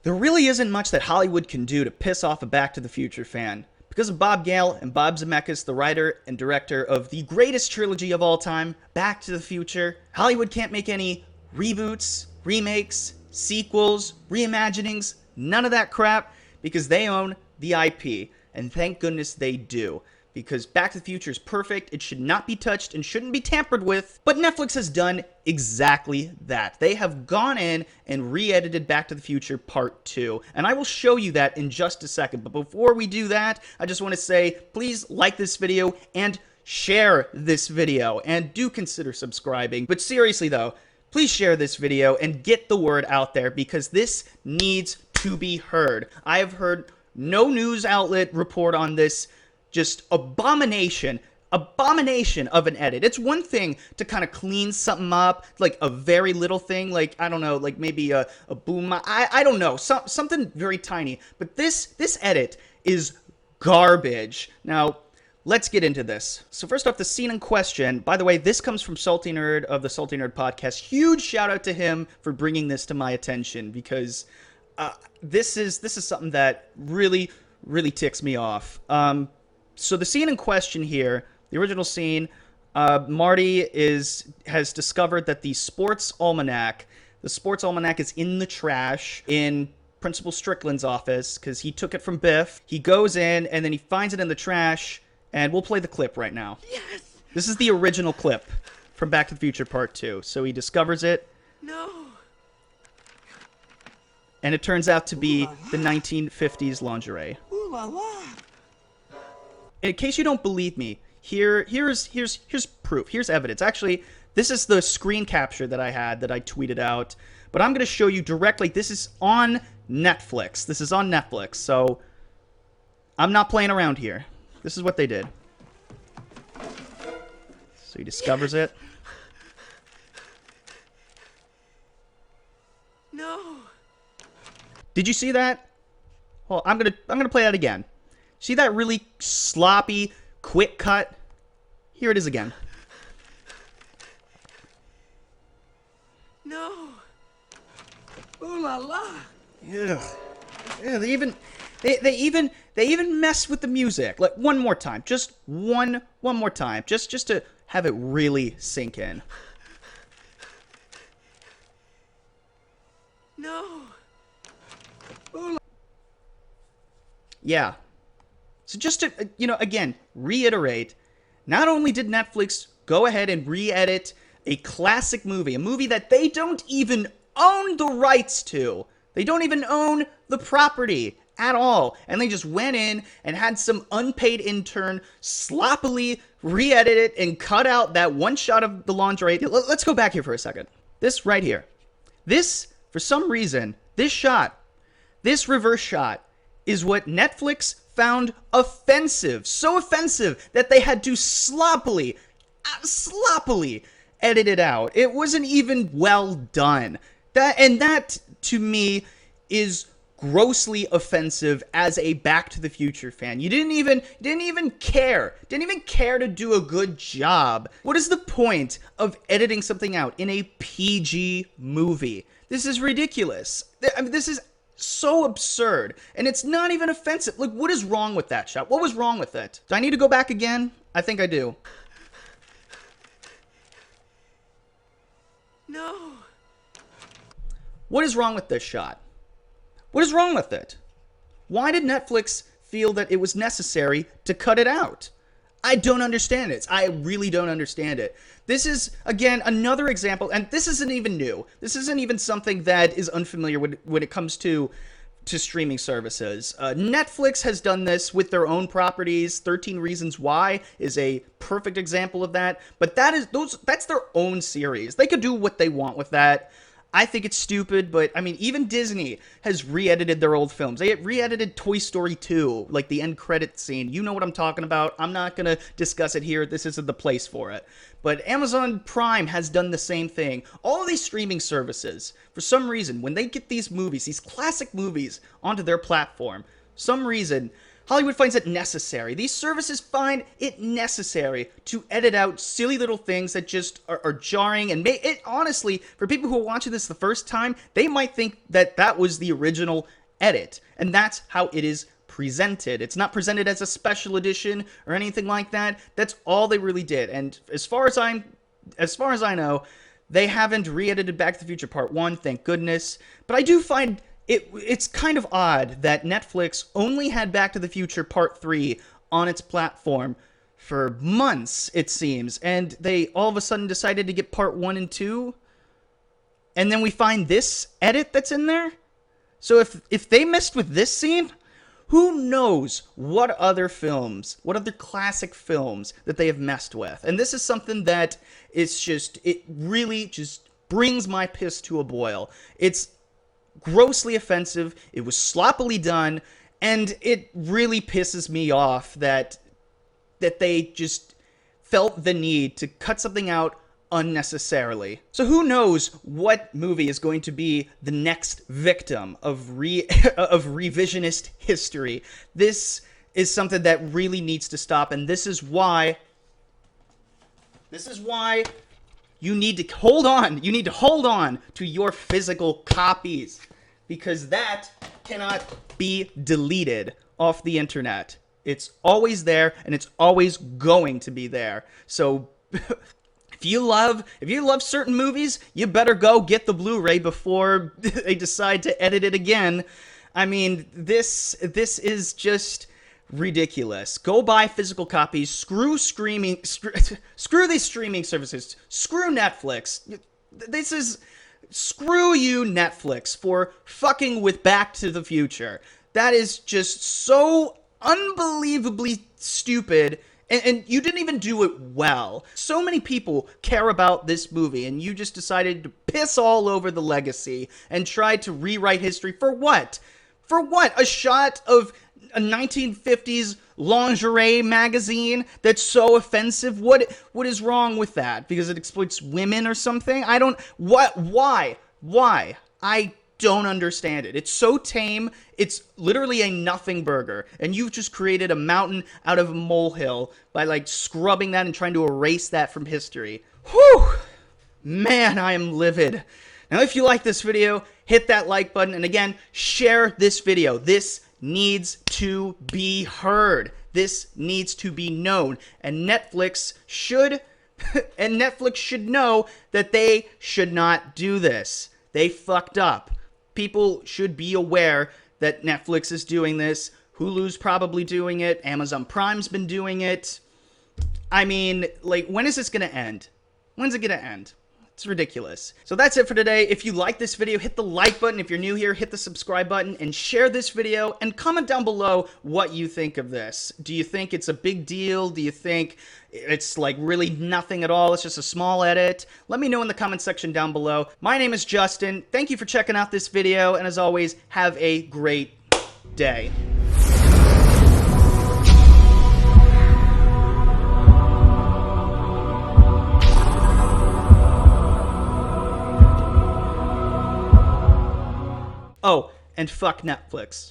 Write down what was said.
There really isn't much that Hollywood can do to piss off a Back to the Future fan. Because of Bob Gale and Bob Zemeckis, the writer and director of the greatest trilogy of all time, Back to the Future, Hollywood can't make any reboots, remakes, sequels, reimaginings, none of that crap, because they own the IP. And thank goodness they do. Because Back to the Future is perfect, it should not be touched and shouldn't be tampered with, but Netflix has done exactly that. They have gone in and re-edited Back to the Future Part 2, and I will show you that in just a second. But before we do that, I just want to say, please like this video and share this video, and do consider subscribing. But seriously though, please share this video and get the word out there, because this needs to be heard. I have heard no news outlet report on this. Just abomination of an edit. It's one thing to kind of clean something up, like a very little thing, like, I don't know, like maybe a boom, I don't know, something very tiny. But this edit is garbage. Now, let's get into this. So first off, the scene in question, by the way, this comes from Salty Nerd of the Salty Nerd podcast. Huge shout out to him for bringing this to my attention, because this is something that really ticks me off. So the scene in question here, the original scene, Marty has discovered that the sports almanac is in the trash in Principal Strickland's office, because he took it from Biff. He goes in, and then he finds it in the trash, and we'll play the clip right now. Yes! This is the original clip from Back to the Future Part 2. So he discovers it. No! And it turns out to be the 1950s lingerie. Ooh la la! In case you don't believe me, here's proof. Here's evidence. Actually, this is the screen capture that I had that I tweeted out. But I'm going to show you directly. This is on Netflix. So I'm not playing around here. This is what they did. So he discovers it. No! Did you see that? Well, I'm gonna play that again. See that really sloppy, quick cut? Here it is again. No! Ooh la la! Ugh. Yeah, they even mess with the music. Like, one more time. Just one more time. Just to have it really sink in. No! Yeah. So just to, again, reiterate, not only did Netflix go ahead and re-edit a classic movie, a movie that they don't even own the rights to. They don't even own the property at all. And they just went in and had some unpaid intern sloppily re-edit it and cut out that one shot of the lingerie. Let's go back here for a second. This right here. This, for some reason, this reverse shot is what Netflix found offensive. So offensive that they had to sloppily edit it out. It wasn't even well done. That to me is grossly offensive as a Back to the Future fan. You didn't even care to do a good job. What is the point of editing something out in a PG movie? This is ridiculous. I mean, this is so absurd, and it's not even offensive. Like, what is wrong with that shot? What was wrong with it? Do I need to go back again? I think I do. No! What is wrong with this shot? What is wrong with it? Why did Netflix feel that it was necessary to cut it out? I don't understand it. I really don't understand it. This is, again, another example, and this isn't even new. This isn't even something that is unfamiliar when it comes to streaming services. Netflix has done this with their own properties. 13 Reasons Why is a perfect example of that. But that's their own series. They could do what they want with that. I think it's stupid, but I mean, even Disney has re-edited their old films. They re-edited Toy Story 2, like the end credit scene. You know what I'm talking about. I'm not going to discuss it here. This isn't the place for it. But Amazon Prime has done the same thing. All of these streaming services, for some reason, when they get these movies, these classic movies, onto their platform, some reason, Hollywood finds it necessary. These services find it necessary to edit out silly little things that just are jarring and may it honestly, for people who are watching this the first time, they might think that that was the original edit. And that's how it is presented. It's not presented as a special edition or anything like that. That's all they really did. And as far as I know, they haven't re-edited Back to the Future Part 1, thank goodness. But I do find it's kind of odd that Netflix only had Back to the Future Part 3 on its platform for months, it seems, and they all of a sudden decided to get Part 1 and 2, and then we find this edit that's in there? So if they messed with this scene, who knows what other films, what other classic films that they have messed with. And this is something that it really just brings my piss to a boil. It's grossly offensive, it was sloppily done, and it really pisses me off that they just felt the need to cut something out unnecessarily. So who knows what movie is going to be the next victim of revisionist history. This is something that really needs to stop, and this is why you need to hold on. You need to hold on to your physical copies, because that cannot be deleted off the internet. It's always there, and it's always going to be there. So if you love certain movies, you better go get the Blu-ray before they decide to edit it again. I mean, this is just ridiculous. Go buy physical copies. Screw these streaming services. Screw Netflix. Screw you, Netflix, for fucking with Back to the Future. That is just so unbelievably stupid. And you didn't even do it well. So many people care about this movie, and you just decided to piss all over the legacy and try to rewrite history for what? For what? A shot of a 1950s lingerie magazine that's so offensive? What is wrong with that? Because it exploits women or something? Why? I don't understand it. It's so tame. It's literally a nothing burger, and you've just created a mountain out of a molehill by like scrubbing that and trying to erase that from history. Whew! Man, I am livid. Now, if you like this video, hit that like button, and again, share this video. This needs to be heard. This needs to be known, and Netflix should know that they should not do this. They fucked up. People should be aware that Netflix is doing this. Hulu's probably doing it. Amazon Prime's been doing it. I mean, like, when is this going to end? When's it going to end? It's ridiculous. So that's it for today. If you like this video, hit the like button. If you're new here, hit the subscribe button and share this video, and comment down below what you think of this. Do you think it's a big deal? Do you think it's like really nothing at all? It's just a small edit? Let me know in the comment section down below. My name is Justin. Thank you for checking out this video, and as always, have a great day. Oh, and fuck Netflix.